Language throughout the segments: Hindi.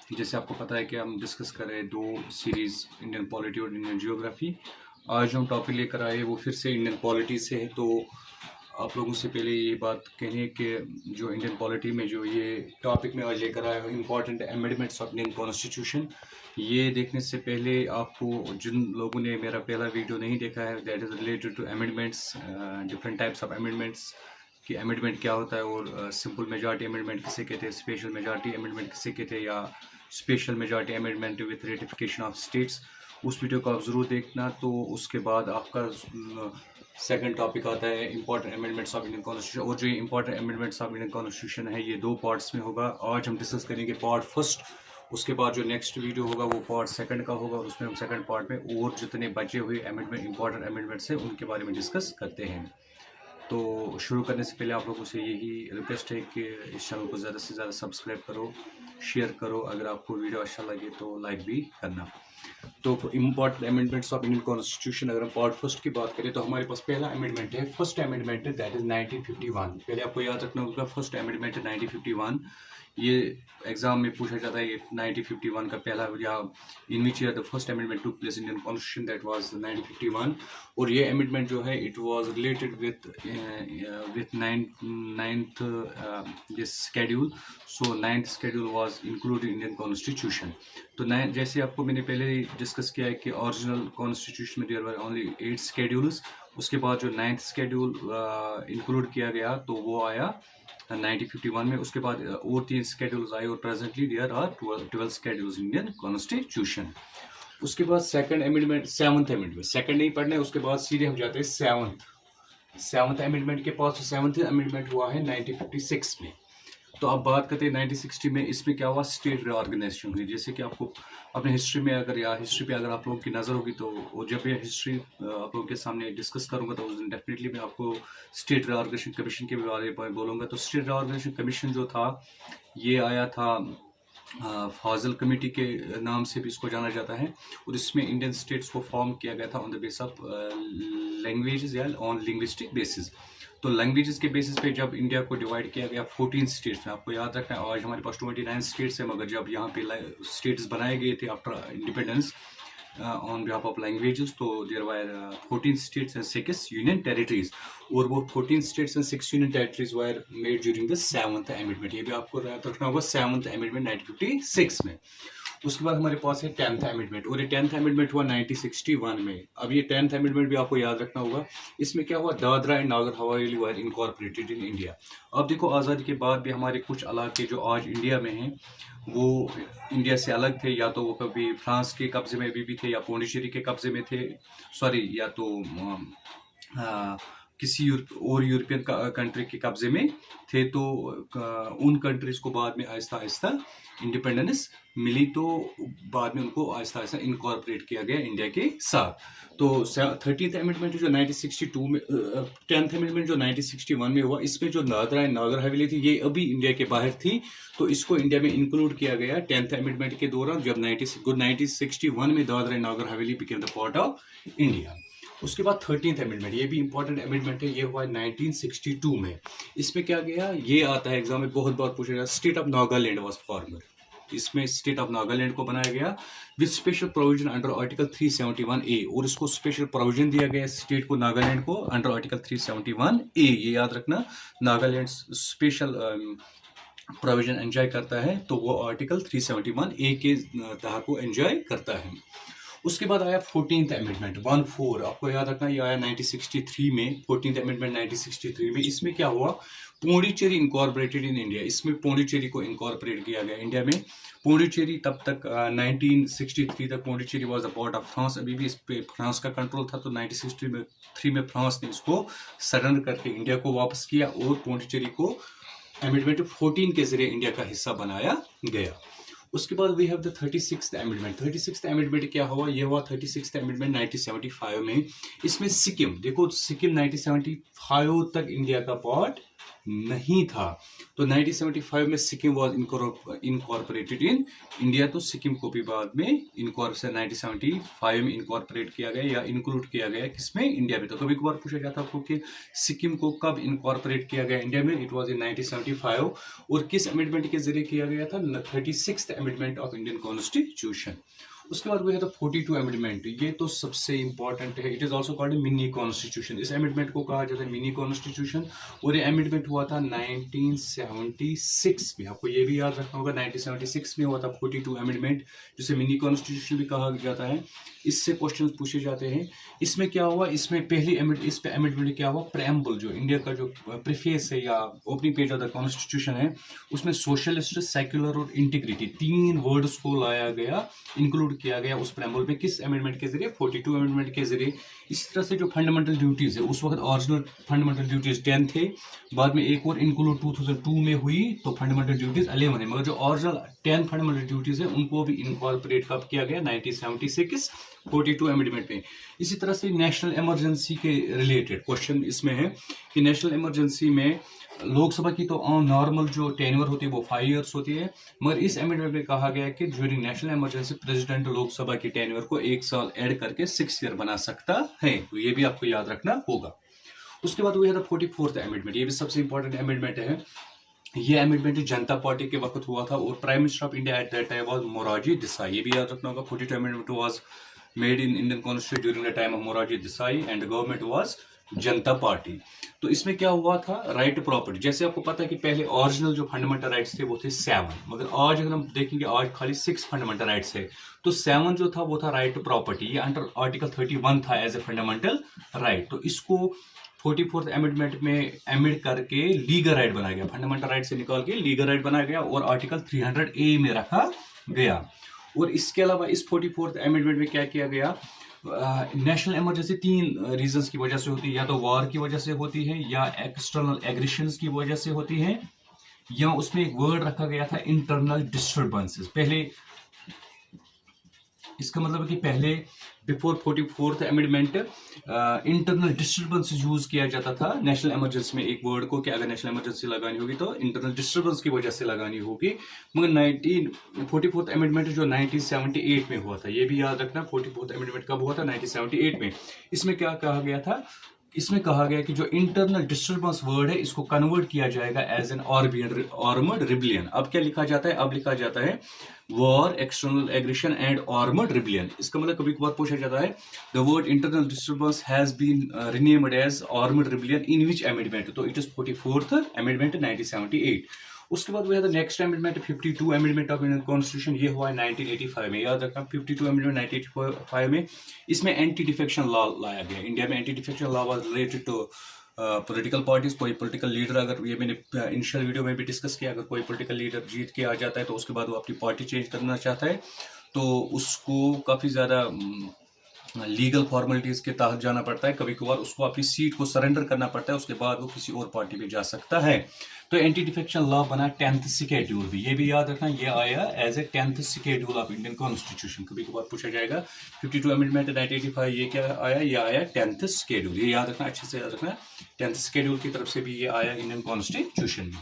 जैसे आपको पता है कि हम डिस्कस कर रहे हैं दो सीरीज़, इंडियन पॉलिटी और इंडियन जियोग्राफी। आज जो हम टॉपिक लेकर आए वो फिर से इंडियन पॉलिटी से है। तो आप लोगों से पहले ये बात कहनी है कि जो इंडियन पॉलिटी में जो ये टॉपिक में आज लेकर आया हूँ, important amendments of Indian constitution, ये देखने से पहले आपको जिन लोगों ने मेरा पहला वीडियो नहीं देखा है, that is related to amendments, different types of amendments कि अमेंडमेंट क्या होता है और सिंपल मेजॉरिटी अमेंडमेंट किसे कहते हैं, स्पेशल मेजॉरिटी अमेंडमेंट किसे कहते हैं, या special majority amendment with ratification of states. उस वीडियो को आप ज़रूर देखना। तो उसके बाद आपका सेकंड टॉपिक आता है important amendments of Indian constitution. और जो important amendments of Indian constitution है ये दो पार्ट्स में होगा। आज हम डिस्कस करेंगे पार्ट फर्स्ट, उसके बाद जो नेक्स्ट वीडियो होगा वो पार्ट सेकंड का होगा। उसमें हम सेकंड पार्ट में और जितने बचे हुए अमेंडमेंट इंपॉर्टेंट अमेंडमेंट्स हैं उनके बारे में डिस्कस करते हैं। तो शुरू करने से पहले आप लोगों से यही रिक्वेस्ट है कि इस चैनल को ज़्यादा से ज़्यादा सब्सक्राइब करो, शेयर करो, अगर आपको वीडियो अच्छा लगे तो लाइक भी करना। तो important amendments of Indian constitution, अगर हम पार्ट फर्स्ट की बात करें तो हमारे पास पहला अमेंडमेंट है, फर्स्ट अमेंडमेंट है, दैट इज 1951। पहले आपको याद रखना होगा फर्स्ट अमेंडमेंट है 1951। ये एग्जाम में पूछा जाता है, ये 1951 का पहला, या in which year the first amendment took place Indian constitution, that was 1951। और ये अमेंडमेंट जो है it was related with ninth this schedule. So ninth schedule was included Indian constitution. तो जैसे आपको मैंने पहले डिस्कस किया है कि ओरिजिनल कॉन्स्टिट्यूशन में देयर वर ओनली 8 स्केड्यूल्स। उसके बाद जो नाइन्थ स्केड्यूल इंक्लूड किया गया तो वो आया 1951 में। उसके बाद और 3 स्केड्यूल्स आए और presently there are 12 schedules Indian constitution. उसके बाद second amendment, seventh amendment, second नहीं पढ़ना है, उसके बाद सीधे हम जाते हैं सेवंथ अमेंडमेंट के पास। सेवंथ अमेंडमेंट हुआ है 1956 में। तो अब बात करते हैं 1960 में, इसमें क्या हुआ, स्टेट रिऑर्गेनाइजेशन हुई। जैसे कि आपको अपने हिस्ट्री में अगर हिस्ट्री पे अगर आप लोगों की नज़र होगी तो जब ये हिस्ट्री आप लोगों के सामने डिस्कस करूंगा तो उस दिन डेफिनेटली मैं आपको स्टेट रिऑर्गेनाइजेशन कमीशन के बारे में बोलूँगा। तो स्टेट रिऑर्गेनाइजेशन कमीशन जो था ये आया था फाजल कमेटी के नाम से भी इसको जाना जाता है। और इसमें इंडियन स्टेट्स को फॉर्म किया गया था on the base of languages या ऑन लिंग्विस्टिक बेसिस। तो लैंग्वेजेस के बेसिस पे जब इंडिया को डिवाइड किया गया 14 स्टेट्स में, आपको याद रखना है आज हमारे पास 29 स्टेट्स है, मगर जब यहाँ पे स्टेट्स बनाए गए थे after independence on behalf of languages, तो there were 14 states and 6 union territories. और वो 14 states and 6 union territories were made during the seventh amendment. ये भी आपको याद रखना होगा, सेवंथ अमेंडमेंट 1956 में। उसके बाद हमारे पास है 10th अमेंडमेंट, और ये 10th अमेंडमेंट हुआ 1961 में। अब ये 10th अमेंडमेंट भी आपको याद रखना होगा। इसमें क्या हुआ, Dadra and Nagar Haveli were incorporated in India. अब देखो आज़ादी के बाद भी हमारे कुछ इलाके जो आज इंडिया में हैं वो इंडिया से अलग थे, या तो वो कभी फ्रांस के कब्जे में भी थे, या पौंडीचेरी के कब्जे में थे, सॉरी, या तो किसी और यूरोपियन कंट्री के कब्जे में थे। तो उन कंट्रीज को बाद में आहिस्ता आहिस्ता इंडिपेंडेंस मिली, तो बाद में उनको आहिस्ता आहिस्ता इनकॉर्पोरेट किया गया इंडिया के साथ। तो 13th अमेंडमेंट जो 1962 में, 10th अमेंडमेंट जो 1961 में हुआ, इसमें जो दादरा एंड नागर हवेली थी ये अभी इंडिया के बाहर थी, तो इसको इंडिया में इंक्लूड किया गया 10th अमेंडमेंट के दौरान, जब 1961 में Dadra and Nagar Haveli became the part of India. उसके बाद 13th अमेंडमेंट, ये भी इंपॉर्टेंट अमेंडमेंट है, ये हुआ 1962 में। इसमें क्या गया, ये आता है एग्जाम में बहुत बार पूछा गया, state of Nagaland was formed. इसमें स्टेट ऑफ नागालैंड को बनाया गया with special provision under article 371A, और इसको स्पेशल प्रोविजन दिया गया स्टेट को, नागालैंड को, अंडर आर्टिकल 371A। ये याद रखना, नागालैंड स्पेशल प्रोविजन एंजॉय करता है, तो वो आर्टिकल 371A के तहत को एंजॉय करता है। उसके बाद आया 14th अमेंडमेंट 14, आपको याद रखना ये आया 1963 में, 14th अमेंडमेंट 1963 में। इसमें क्या हुआ, पौंडीचेरी इनकॉर्पोरेटेड इन इंडिया, इसमें पौंडीचेरी को इनकॉर्पोरेट किया गया इंडिया में। पौंडीचेरी तब तक 1963 तक Pondicherry was a part of France, अभी भी इस पे फ्रांस का कंट्रोल था। तो 1963 में फ्रांस ने इसको सरेंडर करके इंडिया को वापस किया, और पौंडीचेरी को अमेंडमेंट 14 के जरिए इंडिया का हिस्सा बनाया गया। उसके बाद we have the 36th amendment. 36th amendment क्या हुआ, ये हुआ 36th अमेंडमेंट 1975 में। इसमें सिक्किम, देखो सिक्किम 1975 तक इंडिया का पार्ट नहीं था। तो 1975 में Sikkim was incorporated in India, तो सिक्किम को भी बाद में 1975 में इनकॉर्पोरेट किया गया या इंक्लूड किया गया किसमें, इंडिया में। तो कभी कभार पूछा जाता है आपको कि सिक्किम को कब इनकॉर्पोरेट किया गया इंडिया में, इट वॉज इन 1975। और किस अमेंडमेंट के जरिए किया गया था, 36th amendment of Indian constitution. उसके बाद वो है तो 42 अमेंडमेंट, ये तो सबसे इंपॉर्टेंट है। It is also called mini constitution. इस अमेंडमेंट को कहा जाता है मिनी कॉन्स्टिट्यूशन। और ये अमेंडमेंट हुआ था 1976 में, आपको ये भी याद रखना होगा, 1976 में हुआ था 42 अमेंडमेंट, जिसे मिनी कॉन्स्टिट्यूशन भी कहा जाता है। इससे क्वेश्चन पूछे जाते हैं। इसमें क्या हुआ, इसमें पहली इस पे अमेंडमेंट क्या हुआ, प्रेम्बल जो इंडिया का जो प्रीफेस है या opening page of the constitution है, उसमें सोशलिस्ट, सेक्युलर और इंटीग्रिटी 3 वर्ड्स को लाया गया, इंक्लूड किया गया उस प्रेम्बल में। किस अमेंडमेंट के जरिए, 42 अमेंडमेंट के जरिए। इस तरह से जो फंडामेंटल ड्यूटीज है, उस वक्त ओरिजिनल फंडामेंटल ड्यूटीज 10 थे, बाद में एक और इंक्लूड 2002 में हुई, तो फंडामेंटल ड्यूटीज 11 है। मगर जो ओरिजिनल 10 फंडामेंटल ड्यूटीज है उनको भी इनकॉर्पोरेट कब किया गया, 1976 42 अमेंडमेंट में। इसी तरह से नेशनल इमरजेंसी के रिलेटेड क्वेश्चन इसमें है कि नेशनल इमरजेंसी में लोकसभा की तो नॉर्मल जो टेन्योर होती है वो 5 इयर्स होती है, मगर इस अमेंडमेंट में कहा गया है कि during national emergency president Lok Sabha की टेन्योर को 1 साल ऐड करके 6 ईयर बना सकता है। तो ये भी आपको याद रखना होगा। उसके बाद वो है 44th अमेंडमेंट, ये भी सबसे इंपॉर्टेंट अमेंडमेंट है। ये अमेंडमेंट जनता पार्टी के वक्त हुआ था और prime minister of India at that time was Morarji Desai. ये भी याद रखना होगा। 42 amendment was made in Indian constitution during the time of Morarji Desai and government was Janata party. तो इसमें क्या हुआ था, राइट टू प्रॉपर्टी। जैसे आपको पता है कि पहले ओरिजिनल जो फंडामेंटल राइट्स थे वो थे 7, मगर आज अगर हम देखेंगे आज खाली 6 फंडामेंटल राइट्स है। तो 7 जो था वो था राइट टू प्रॉपर्टी, ये अंडर आर्टिकल 31 था एज ए फंडामेंटल राइट। तो इसको 44th अमेंडमेंट में अमेंड करके लीगल राइट बनाया गया, फंडामेंटल राइट से निकाल के लीगल राइट बनाया गया और आर्टिकल 300A में रखा गया। और इसके अलावा इस 44th अमेंडमेंट में क्या किया गया, नेशनल इमरजेंसी 3 रीजंस की वजह से होती है, या तो वॉर की वजह से होती है, या एक्सटर्नल एग्रेशंस की वजह से होती है, या उसमें एक वर्ड रखा गया था इंटरनल डिस्टर्बेंसेस। पहले इसका मतलब है कि पहले before 44th amendment internal disturbance use किया जाता था नेशनल इमरजेंसी में एक वर्ड को, कि अगर नेशनल इमरजेंसी लगानी होगी तो इंटरनल डिस्टर्बेंस की वजह से लगानी होगी। मगर 44th अमेंडमेंट जो 1978 में हुआ था, ये भी याद रखना, 44th अमेंडमेंट कब हुआ था, 1978 में। इसमें क्या कहा गया था, इसमें कहा गया कि जो इंटरनल डिस्टर्बेंस वर्ड है इसको कन्वर्ट किया जाएगा एज एन आर्मर्ड रिबेलियन। अब क्या लिखा जाता है, अब लिखा जाता है war, external aggression and armoured rebellion. इसका मतलब कभी कभार पूछा जाता है the word internal disturbance has been renamed as armoured rebellion in which amendment, तो इट इज 44th अमेंडमेंट 1978। उसके बाद वो है next amendment 52 amendment of Indian constitution, ये हुआ है 1985 में। याद रखना 52 अमेंडमेंट 1985 में, इसमें एंटी डिफेक्शन लॉ लाया गया। इंडिया में anti defection law was related to political parties. कोई पॉलिटिकल लीडर, अगर ये मैंने इनिशियल वीडियो में भी डिस्कस किया, अगर कोई पॉलिटिकल लीडर जीत के आ जाता है तो उसके बाद वो अपनी पार्टी चेंज करना चाहता है तो उसको काफ़ी ज़्यादा लीगल फॉर्मेलिटीज़ के तहत जाना पड़ता है। कभी कभार उसको अपनी सीट को सरेंडर करना पड़ता है, उसके बाद वो किसी और पार्टी में जा सकता है। तो एंटी डिफेक्शन लॉ बना 10th शेड्यूल भी, ये भी याद रखना, ये आया as a 10th schedule of Indian constitution. कभी कभार पूछा जाएगा 52 अमेंडमेंट 1985 ये क्या आया, ये आया 10th शेड्यूल, ये याद रखना, अच्छे से याद रखना। 10th शेड्यूल की तरफ से भी ये आया इंडियन कॉन्स्टिट्यूशन में।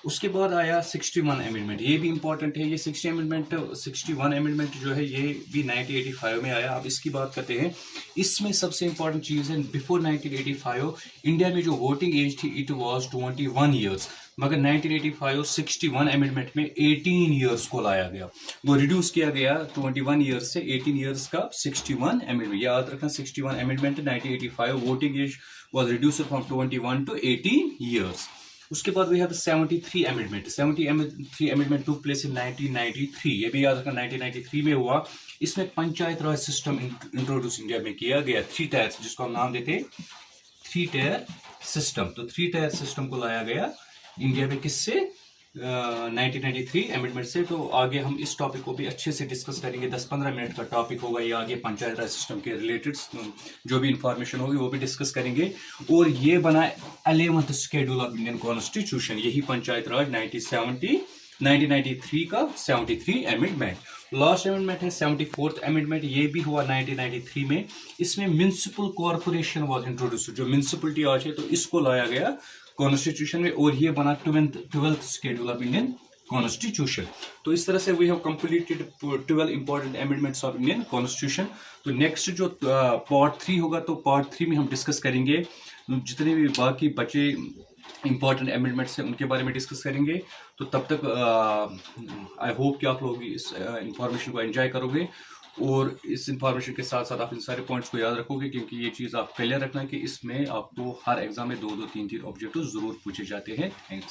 उसके बाद आया 61 अमेंडमेंट, ये भी इंपॉर्टेंट है। ये 61 अमेंडमेंट जो है ये भी 1985 में आया। अब इसकी बात करते हैं। इसमें सबसे इंपॉर्टेंट चीज़ है, बिफोर 1985 इंडिया में जो वोटिंग एज थी इट वाज 21 ईयर्स, मगर 1985 61 अमेंडमेंट में 18 ईयर्स को लाया गया, वो रिड्यूस किया गया 21 ईयर्स से 18 ईयर्स का 61 अमेंडमेंट। याद रखना 61 amendment 1985 voting age was reduced from 21 to 18 years. उसके बाद we have 73 amendment. 73 amendment took place in 1993, ये भी याद रखना 1993 में हुआ। इसमें panchayat raj system introduce India में किया गया, 3 टायर्स, जिसको हम नाम देते 3 टायर सिस्टम। तो 3 टायर सिस्टम को लाया गया इंडिया में, किससे, 1993 अमेंडमेंट से। तो आगे हम इस टॉपिक को भी अच्छे से डिस्कस करेंगे, 10-15 मिनट का टॉपिक होगा ये। आगे पंचायत राज सिस्टम के रिलेटेड जो भी इंफॉर्मेशन होगी वो भी डिस्कस करेंगे। और ये बना 11th schedule of Indian constitution, यही पंचायत राज 1993 का 73 अमेंडमेंट। लास्ट अमेंडमेंट है 74th अमेंडमेंट, ये भी हुआ 1993 में। इसमें म्यूनिसिपल कॉर्पोरेशन वाज इंट्रोड्यूस, जो म्यूनिसिपलिटी आज है तो इसको लाया गया कॉन्स्टिट्यूशन में, और ये बना 12th schedule of Indian constitution. तो इस तरह से we have completed 12 important amendments of Indian constitution. तो नेक्स्ट जो पार्ट 3 होगा, तो पार्ट 3 में हम डिस्कस करेंगे जितने भी बाकी बचे इंपॉर्टेंट अमेंडमेंट्स हैं उनके बारे में डिस्कस करेंगे। तो तब तक आई होप कि आप लोग इस इंफॉर्मेशन को एंजॉय करोगे, और इस इंफॉर्मेशन के साथ साथ आप इन सारे पॉइंट्स को याद रखोगे, क्योंकि ये चीज़ आप क्लियर रखना कि इसमें आपको हर एग्जाम में 2-2 3-3 ऑब्जेक्टिव जरूर पूछे जाते हैं। थैंक्स।